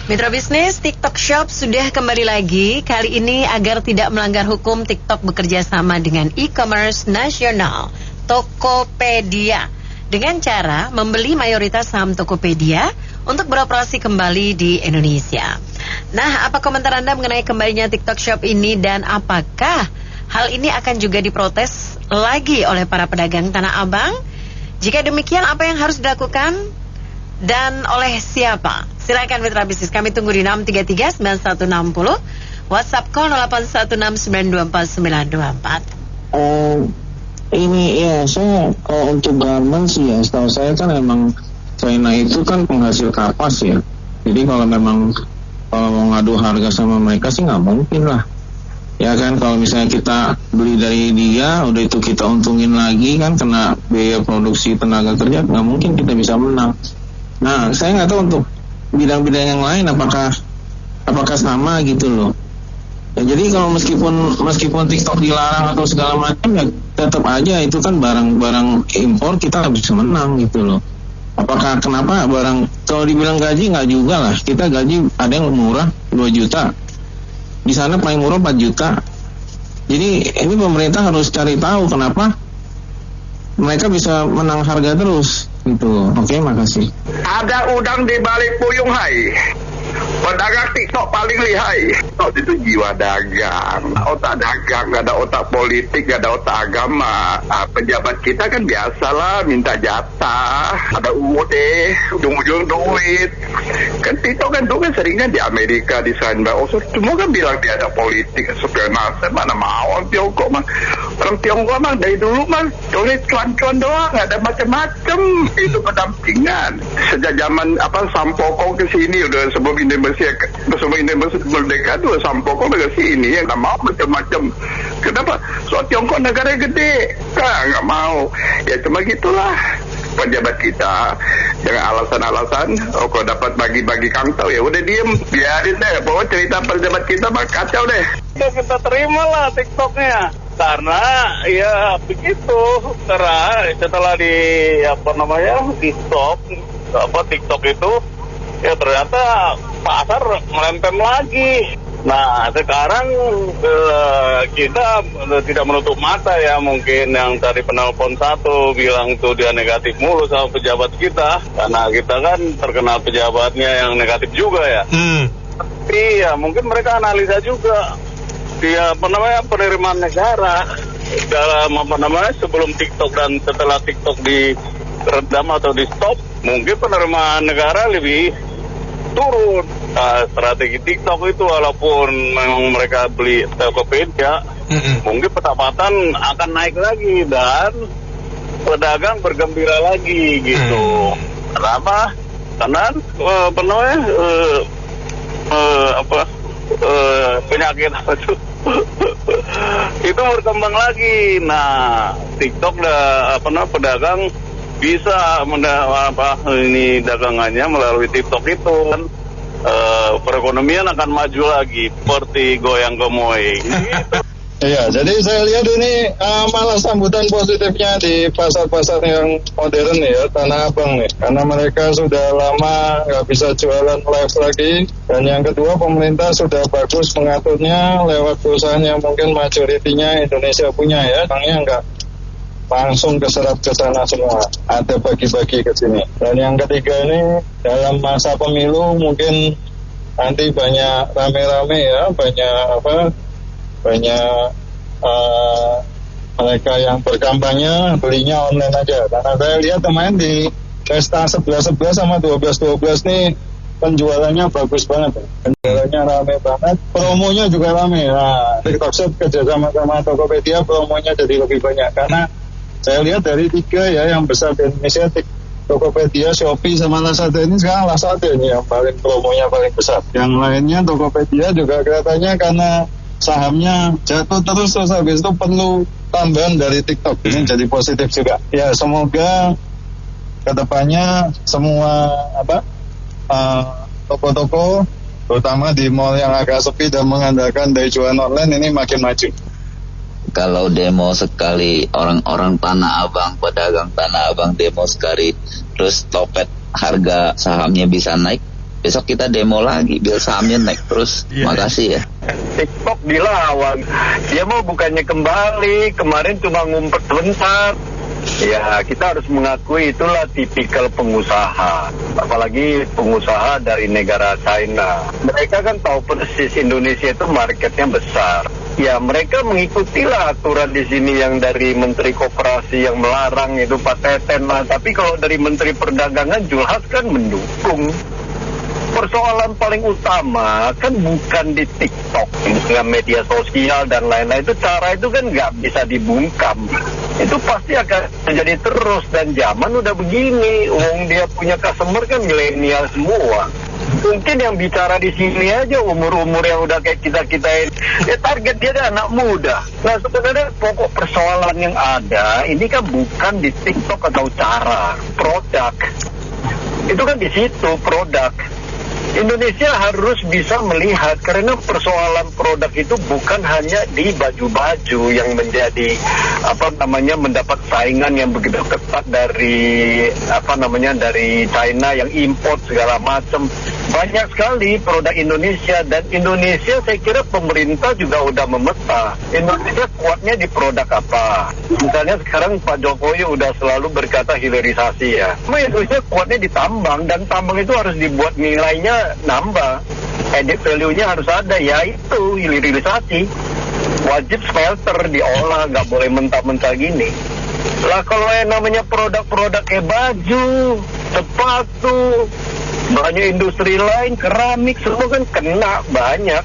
Mitra bisnis, TikTok Shop sudah kembali lagi. Kali ini agar tidak melanggar hukum, TikTok bekerja sama dengan e-commerce nasional Tokopedia dengan cara membeli mayoritas saham Tokopedia untuk beroperasi kembali di Indonesia. Nah, apa komentar Anda mengenai kembalinya TikTok Shop ini dan apakah hal ini akan juga diprotes lagi oleh para pedagang Tanah Abang? Jika demikian, apa yang harus dilakukan dan oleh siapa? Silakan mitra bisnis, kami tunggu di 633-9160, WhatsApp call 0816924924. Ini ya, saya kalau untuk garment sih ya, setahu saya kan emang China itu kan penghasil kapas ya. Jadi kalau memang mau ngadu harga sama mereka sih nggak mungkin lah. Ya kan, kalau misalnya kita beli dari dia, udah itu kita untungin lagi kan, kena biaya produksi tenaga kerja, nggak mungkin kita bisa menang. Nah, saya nggak tahu untuk bidang-bidang yang lain apakah sama gitu loh. Ya, jadi kalau meskipun TikTok dilarang atau segala macam, ya tetap aja itu kan barang impor, kita nggak bisa menang gitu loh. Kenapa barang, kalau dibilang gaji nggak juga lah, kita gaji ada yang murah 2 juta, di sana paling murah 4 juta. Jadi ini pemerintah harus cari tahu kenapa mereka bisa menang harga terus gitu. Oke, makasih. Ada udang di balik puyung, hai. Pedagang TikTok paling lihai. TikTok itu jiwa dagang, otak dagang, gak ada otak politik, gak ada otak agama. Pejabat kita kan biasalah minta jatah, ada UUD, ujung-ujung duit. Kan TikTok kan dulu seringnya di Amerika, di sana. Semua kan bilang dia ada politik, spionase, mana mau orang Tiongkok mah. Orang Tiongkok mah dari dulu mah oleh cuan-cuan doang, gak ada macam-macam. Itu pendampingan. Sejak zaman Sampokong ke sini udah sebelum Indonesia merdeka tuh Sampokong udah ke sini, ya nggak mau macam-macam. Kenapa? Soal Tiongkok negara gede, nggak mau. Ya cuma gitulah pejabat kita dengan alasan-alasan. Kalau dapat bagi-bagi kangtau ya udah diem, biarin deh. Pokoknya cerita pejabat kita mah kacau deh. Kita terima lah TikToknya. Karena ya begitu, karena setelah di stop TikTok itu, ya ternyata pasar melempem lagi. Nah sekarang kita tidak menutup mata ya, mungkin yang tadi penelpon satu bilang tuh dia negatif mulu sama pejabat kita, karena kita kan terkenal pejabatnya yang negatif juga ya. Tapi ya mungkin mereka analisa juga dia penerimaan negara dalam sebelum TikTok dan setelah TikTok diredam atau di stop, mungkin penerimaan negara lebih turun. Strategi TikTok itu walaupun memang mereka beli Tokopedia, mungkin pendapatan akan naik lagi dan pedagang bergembira lagi gitu. Kenapa? Karena penyakit apa tuh itu berkembang lagi. Nah TikTok pedagang bisa dagangannya melalui TikTok itu kan, perekonomian akan maju lagi seperti goyang gemoy gitu. Iya, jadi saya lihat ini malah sambutan positifnya di pasar-pasar yang modern ya, Tanah Abang nih. Karena mereka sudah lama nggak bisa jualan live lagi. Dan yang kedua, pemerintah sudah bagus mengaturnya lewat perusahaan yang mungkin majoritinya Indonesia punya ya. Banknya nggak langsung keserap ke sana semua, ada bagi-bagi ke sini. Dan yang ketiga ini, dalam masa pemilu mungkin nanti banyak rame-rame ya, banyak mereka yang berkampanye belinya online aja. Karena saya lihat kemarin di pesta 11-11 sama 12-12 nih penjualannya bagus banget. Penjualannya rame banget, promonya juga rame. Nah, TikTok Shop kerja sama Tokopedia, promonya jadi lebih banyak. Karena saya lihat dari 3 ya yang besar di Indonesia, Tokopedia, Shopee sama Lazada, ini sekarang Lazada ini yang paling promonya paling besar. Yang lainnya Tokopedia juga kelihatannya karena sahamnya jatuh terus habis itu perlu tambahan dari TikTok, ini jadi positif juga. Ya semoga kedepannya semua toko-toko terutama di mall yang agak sepi dan mengandalkan dari jualan online ini makin maju. Kalau demo sekali, orang-orang Tanah Abang, pedagang Tanah Abang demo sekali, terus topet harga sahamnya bisa naik, Besok kita demo lagi biar sahamnya naik terus. Makasih ya. TikTok dilawan. Dia mau bukannya kembali, kemarin cuma ngumpet sebentar. Ya, kita harus mengakui itulah tipikal pengusaha. Apalagi pengusaha dari negara China. Mereka kan tahu persis Indonesia itu marketnya besar. Ya, mereka mengikutilah aturan di sini yang dari Menteri Koperasi yang melarang itu Pak Teten lah. Tapi kalau dari Menteri Perdagangan jelas kan mendukung. Persoalan paling utama kan bukan di TikTok, dengan media sosial dan lain-lain. Itu cara itu kan nggak bisa dibungkam. Itu pasti akan terjadi terus, dan zaman udah begini. Dia punya customer kan milenial semua. Mungkin yang bicara di sini aja umur-umur yang udah kayak kita-kita ini. Ya target dia adalah anak muda. Nah sebenarnya pokok persoalan yang ada ini kan bukan di TikTok atau cara, produk. Itu kan di situ produk. Indonesia harus bisa melihat, karena persoalan produk itu bukan hanya di baju-baju yang menjadi mendapat saingan yang begitu ketat dari dari China yang import segala macam. Banyak sekali produk Indonesia, dan Indonesia saya kira pemerintah juga udah memeta. Indonesia kuatnya di produk apa? Misalnya sekarang Pak Jokowi udah selalu berkata hilirisasi ya. Indonesia kuatnya di tambang, dan tambang itu harus dibuat nilainya nambah, added value-nya harus ada, yaitu hilirisasi. Wajib smelter diolah, nggak boleh mentah-mentah gini. Lah kalau yang namanya produk-produk kayak baju, sepatu, banyak industri lain, keramik, semua kan kena banyak.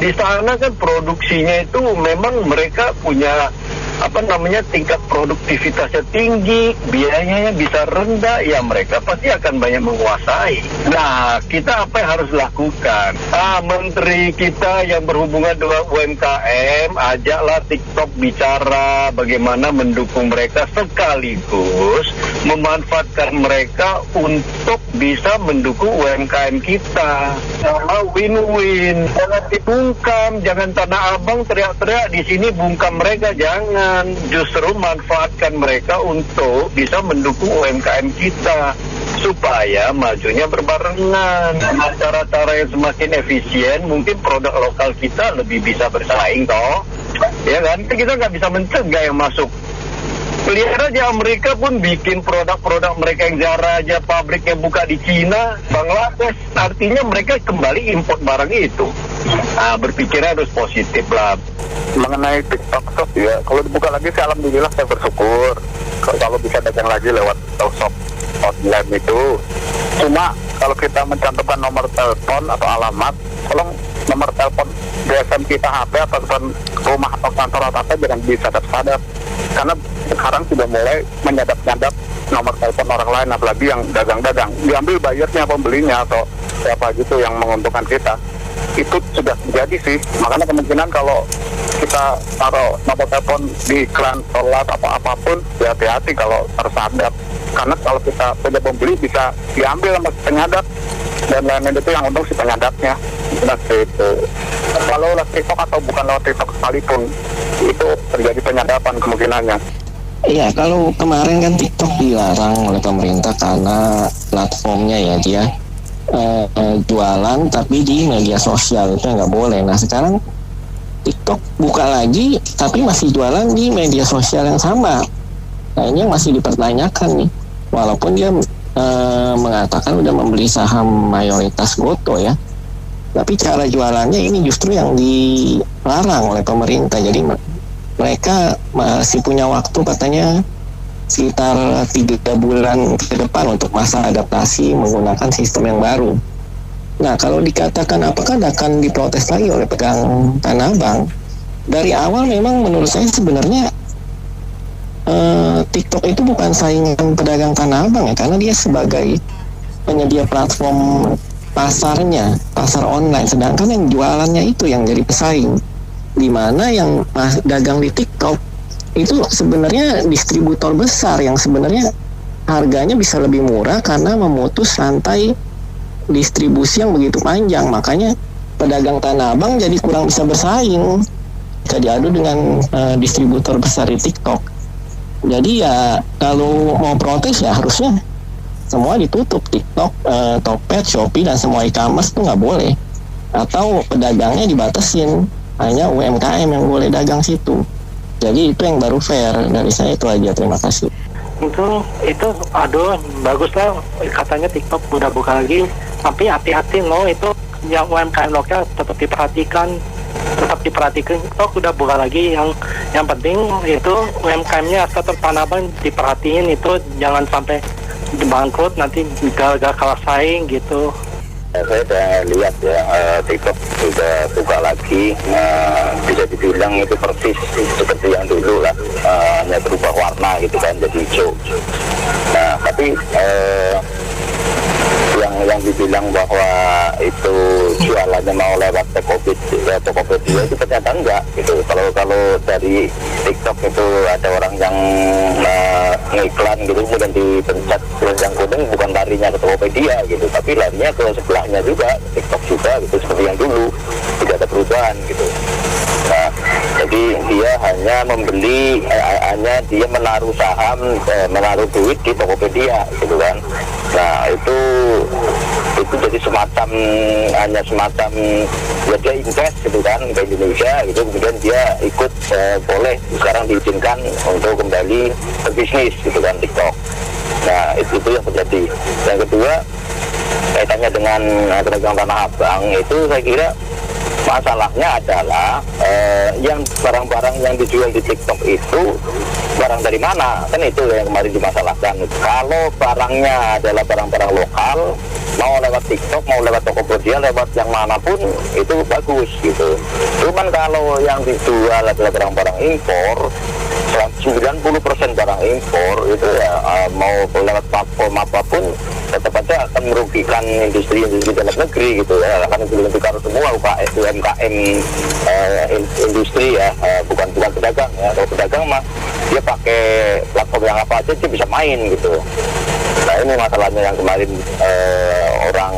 Di sana kan produksinya itu memang mereka punya tingkat produktivitasnya tinggi, biayanya bisa rendah, ya mereka pasti akan banyak menguasai. Nah, kita apa yang harus lakukan? Menteri kita yang berhubungan dengan UMKM, ajaklah TikTok bicara bagaimana mendukung mereka, sekaligus memanfaatkan mereka untuk bisa mendukung UMKM kita. Sama win-win, jangan dibungkam, jangan Tanah Abang teriak-teriak di sini bungkam mereka, jangan. Justru manfaatkan mereka untuk bisa mendukung UMKM kita supaya majunya berbarengan. Dengan cara-cara yang semakin efisien, mungkin produk lokal kita lebih bisa bersaing toh, ya kan? Kita nggak bisa mencegah yang masuk. Lihat aja Amerika pun bikin produk-produk mereka yang Zara aja pabriknya buka di Cina, Bangladesh. Artinya mereka kembali import barang itu. Berpikirnya harus positif lah. Mengenai TikTok Shop ya, kalau dibuka lagi sih alhamdulillah saya bersyukur. Kalau bisa dagang lagi lewat shop online itu. Cuma kalau kita mencantumkan nomor telepon atau alamat, tolong nomor telepon GSM kita, HP atau rumah atau kantor atau apa jangan disadap-sadap. Karena sekarang sudah mulai menyadap-nyadap nomor telepon orang lain, apalagi yang dagang-dagang. Diambil bayarnya, pembelinya atau siapa gitu yang menguntungkan kita. Itu sudah terjadi sih. Makanya kemungkinan kalau kita taruh nomor telepon di iklan sholat apapun, ya hati-hati kalau tersadap. Karena kalau kita punya pembeli bisa diambil sama penyadap, dan lain-lain itu yang untung si penyadapnya. Itu kalau lewat TikTok atau bukan lewat TikTok sekalipun, itu terjadi penyadapan kemungkinannya. Iya, kalau kemarin kan TikTok dilarang oleh pemerintah karena platformnya ya dia jualan tapi di media sosial, itu nggak boleh. Nah sekarang TikTok buka lagi tapi masih jualan di media sosial yang sama. Nah ini yang masih dipertanyakan nih, walaupun dia mengatakan udah membeli saham mayoritas Goto ya, tapi cara jualannya ini justru yang dilarang oleh pemerintah. Jadi mereka masih punya waktu katanya sekitar 3 bulan ke depan untuk masa adaptasi menggunakan sistem yang baru. Nah kalau dikatakan apakah akan diprotes lagi oleh pedagang Tanah Abang, dari awal memang menurut saya sebenarnya TikTok itu bukan saingan pedagang Tanah Abang ya, karena dia sebagai penyedia platform pasarnya, pasar online, sedangkan yang jualannya itu yang jadi pesaing, di mana yang dagang di TikTok itu sebenarnya distributor besar yang sebenarnya harganya bisa lebih murah karena memutus rantai distribusi yang begitu panjang. Makanya pedagang Tanah Abang jadi kurang bisa bersaing jika diadu dengan distributor besar di TikTok. Jadi ya kalau mau protes ya harusnya semua ditutup. TikTok, Tokped, Shopee dan semua e-commerce tuh nggak boleh. Atau pedagangnya dibatasin, hanya UMKM yang boleh dagang situ. Jadi itu yang baru fair. Dari saya itu aja, terima kasih. Itu aduh, bagus lah katanya TikTok udah buka lagi, tapi hati-hati loh, itu yang UMKM lokal tetap diperhatikan. TikTok udah buka lagi, yang penting itu UMKM-nya asal tertanaman diperhatiin, itu jangan sampai bangkrut nanti gagal kalah saing gitu. Saya udah lihat ya, TikTok sudah buka lagi, bisa dibilang itu persis seperti yang dulu lah, hanya berubah warna gitu kan, jadi hijau. Nah, tapi yang dibilang bahwa itu jualannya mau lewat Tokopedia itu ternyata enggak gitu. Kalau dari TikTok itu ada orang yang ngiklan gitu, kemudian dipencet yang kuning, bukan larinya ke Tokopedia gitu, tapi larinya ke sebelahnya juga, TikTok juga gitu, seperti yang dulu, tidak ada perubahan gitu. Nah, jadi dia hanya membeli, hanya dia menaruh saham, menaruh duit di Tokopedia gitu kan. Nah, itu jadi semacam, hanya semacam ya dia invest gitu kan ke Indonesia gitu, kemudian dia ikut boleh sekarang diizinkan untuk kembali berbisnis gitu kan TikTok. Nah, itu yang terjadi. Yang kedua, kaitannya dengan pedagang Tanah Abang itu, saya kira masalahnya adalah yang barang-barang yang dijual di TikTok itu barang dari mana, kan itu yang kemarin dimasalahkan. Kalau barangnya adalah barang-barang lokal, mau lewat TikTok, mau lewat Tokopedia, lewat yang manapun itu bagus gitu. Cuman kalau yang dijual adalah barang-barang impor, 90% barang impor itu ya, mau lewat platform apapun tetap aja akan merugikan industri dalam negeri gitu ya, akan merugikan semua UMKM industri ya, bukan pedagang ya. Kalau pedagang mah dia pakai platform yang apa aja dia bisa main gitu. Nah, ini masalahnya yang kemarin orang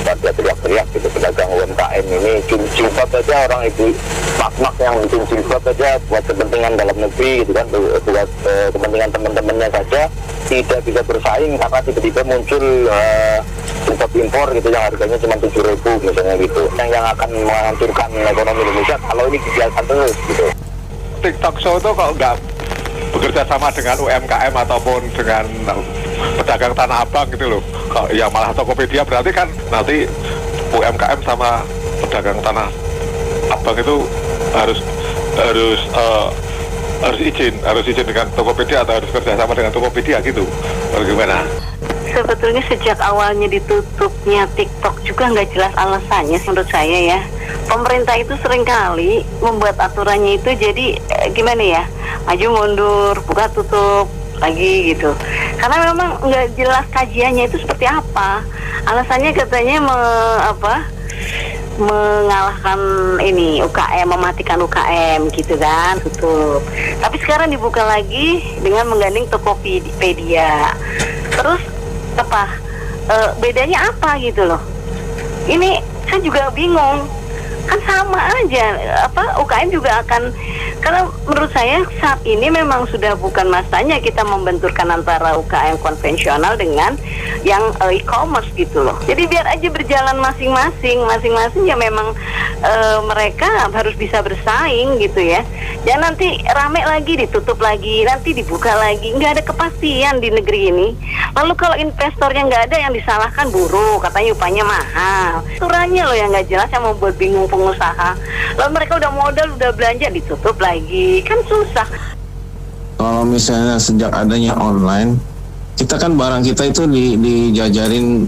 pada teriak-teriak gitu, pedagang UMKM ini jilbab aja, orang itu mak-mak yang bikin jilbab aja buat kepentingan dalam negeri gitu kan, buat kepentingan teman-temannya saja, tidak bisa bersaing karena tiba-tiba muncul jilbab impor gitu yang harganya cuma 7.000 misalnya gitu, yang akan menghancurkan ekonomi Indonesia kalau ini dibiarkan terus gitu. TikTok Show itu kok nggak bekerja sama dengan UMKM ataupun dengan pedagang Tanah Abang gitu loh, kalau yang malah Tokopedia, berarti kan nanti UMKM sama pedagang Tanah Abang itu harus izin dengan Tokopedia atau harus kerjasama dengan Tokopedia gitu, bagaimana? Sebetulnya sejak awalnya ditutupnya TikTok juga nggak jelas alasannya menurut saya ya. Pemerintah itu seringkali membuat aturannya itu jadi gimana ya, maju mundur, buka tutup lagi gitu. Karena memang nggak jelas kajiannya itu seperti apa. Alasannya katanya mengalahkan ini UKM, mematikan UKM gitu kan, tutup. Tapi sekarang dibuka lagi dengan menggandeng Tokopedia. Terus bedanya apa gitu loh? Ini saya juga bingung. Kan sama aja, UKM juga akan, karena menurut saya saat ini memang sudah bukan masanya kita membenturkan antara UKM konvensional dengan yang e-commerce gitu loh. Jadi biar aja berjalan masing-masing ya, memang mereka harus bisa bersaing gitu ya. Jangan nanti rame lagi, ditutup lagi, nanti dibuka lagi, nggak ada kepastian di negeri ini. Lalu kalau investornya nggak ada, yang disalahkan buruh, katanya upahnya mahal. Aturannya loh yang nggak jelas, yang membuat bingung pengusaha. Lalu mereka udah modal, udah belanja, ditutup lagi, kan susah. Kalau misalnya sejak adanya online, kita kan barang kita itu dijajarin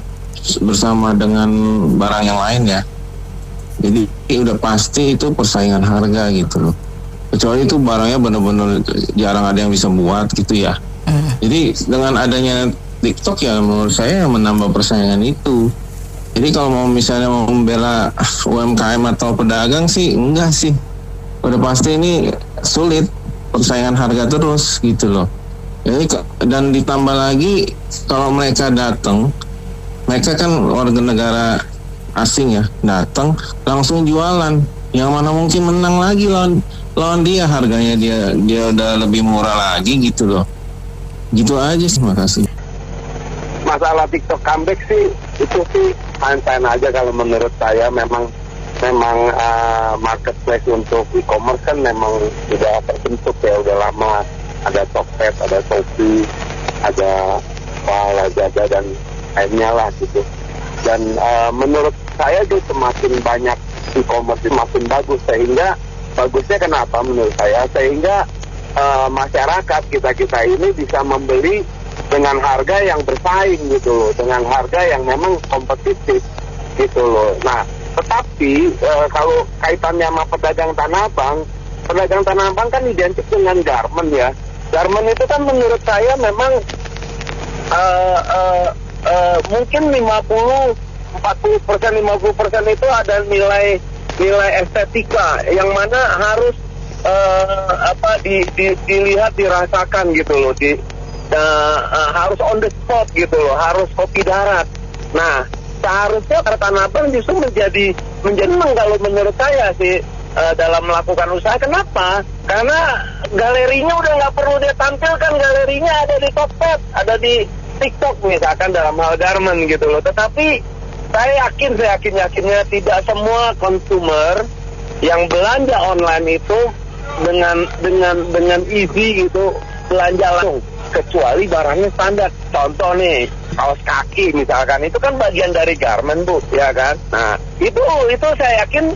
bersama dengan barang yang lain ya. Jadi udah pasti itu persaingan harga gitu loh. Kecuali itu barangnya benar-benar jarang ada yang bisa buat gitu ya. Jadi dengan adanya TikTok ya menurut saya menambah persaingan itu. Jadi kalau mau misalnya mau membela UMKM atau pedagang sih enggak sih. Udah pasti ini sulit, persaingan harga terus gitu loh. Jadi dan ditambah lagi kalau mereka datang, mereka kan warga negara asing ya, datang langsung jualan. Yang mana mungkin menang lagi lawan dia, harganya dia udah lebih murah lagi gitu loh. Gitu aja sih, makasih. Mas masalah TikTok comeback sih, itu sih fine-fine aja kalau menurut saya. Memang marketplace untuk e-commerce kan memang sudah terbentuk ya, udah lama. Ada Tokped, ada Shopee, ada Lazada dan lainnya lah gitu. Dan menurut saya itu semakin banyak e-commerce semakin bagus. Sehingga bagusnya kenapa menurut saya? Sehingga masyarakat kita ini bisa membeli dengan harga yang bersaing gitu loh, dengan harga yang memang kompetitif gitu loh. Nah, tetapi kalau kaitannya sama pedagang tanah abang kan identik dengan garment ya. Garment itu kan menurut saya memang mungkin 50% itu ada nilai estetika yang mana harus dilihat, dirasakan gitu loh, harus on the spot gitu loh, harus kopi darat. Nah, seharusnya Tanah Abang justru menjadi kalau menurut saya sih dalam melakukan usaha. Kenapa? Karena galerinya udah nggak perlu dia tampilkan, galerinya ada di Tokped, ada di TikTok misalkan dalam hal garment gitu loh. Tetapi saya yakinnya tidak semua konsumer yang belanja online itu dengan easy gitu belanja langsung, kecuali barangnya standar. Contoh nih, kaos kaki misalkan, itu kan bagian dari garment Bu, ya kan? Nah, itu saya yakin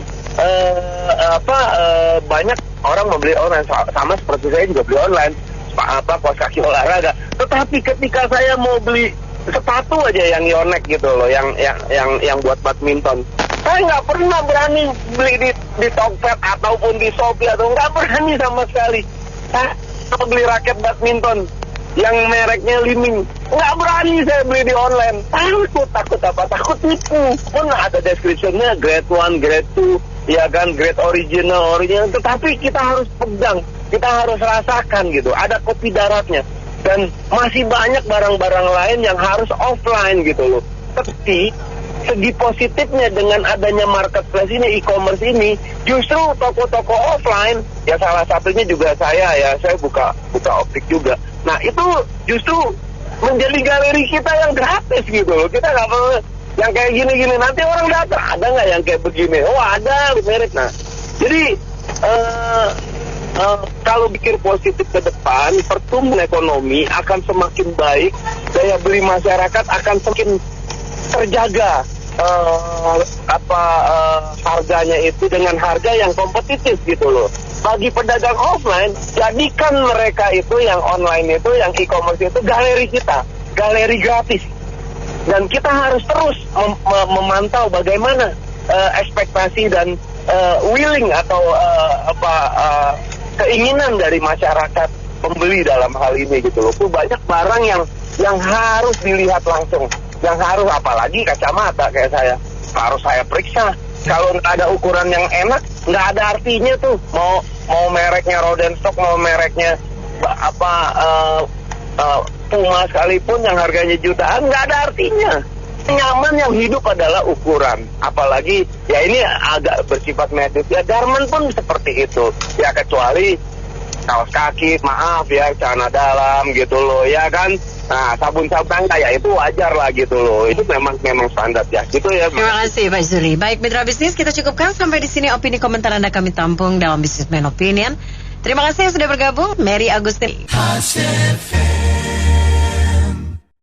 banyak orang membeli online, sama seperti saya juga beli online kaos kaki olahraga. Tetapi ketika saya mau beli sepatu aja yang Yonex gitu loh, yang buat badminton, saya nggak pernah berani beli di Tokped ataupun di Shopee, atau nggak berani sama sekali. Saya beli raket badminton yang mereknya Liming, nggak berani saya beli di online. Takut tipu. Pun ada description-nya grade 1, grade 2, ya kan, grade original. Tetapi kita harus pegang, kita harus rasakan gitu. Ada kopi daratnya. Dan masih banyak barang-barang lain yang harus offline gitu loh. Tapi segi positifnya dengan adanya marketplace ini, e-commerce ini, justru toko-toko offline, ya salah satunya juga saya buka optik juga. Nah, itu justru menjadi galeri kita yang gratis gitu loh. Kita nggak perlu yang kayak gini-gini. Nanti orang datang, ada nggak yang kayak begini? Oh, ada merek. Nah, jadi kalau pikir positif ke depan, pertumbuhan ekonomi akan semakin baik, daya beli masyarakat akan semakin terjaga. Harganya itu dengan harga yang kompetitif gitu loh. Bagi pedagang offline, jadikan mereka itu yang online itu, yang e-commerce itu galeri kita, galeri gratis. Dan kita harus terus memantau bagaimana ekspektasi dan willing atau keinginan dari masyarakat pembeli dalam hal ini gitu loh. Tuh banyak barang yang harus dilihat langsung, yang harus, apalagi kacamata kayak saya, harus saya periksa. Kalau nggak ada ukuran yang enak, nggak ada artinya tuh. Mau mereknya Rodenstock, mau mereknya Puma sekalipun yang harganya jutaan, nggak ada artinya. Nyaman yang hidup adalah ukuran. Apalagi ya ini agak bersifat medis. Ya garment pun seperti itu. Ya kecuali kaos kaki, maaf ya, celana dalam gitu loh, ya kan. Nah, sabun-sabun ya itu wajar lah gitu loh. Itu memang standar ya. Gitu ya. Terima kasih Pak Zuli. Baik mitra bisnis, kita cukupkan sampai di sini opini komentar Anda kami tampung dalam Businessman Opinion. Terima kasih yang sudah bergabung. Mary Agustin.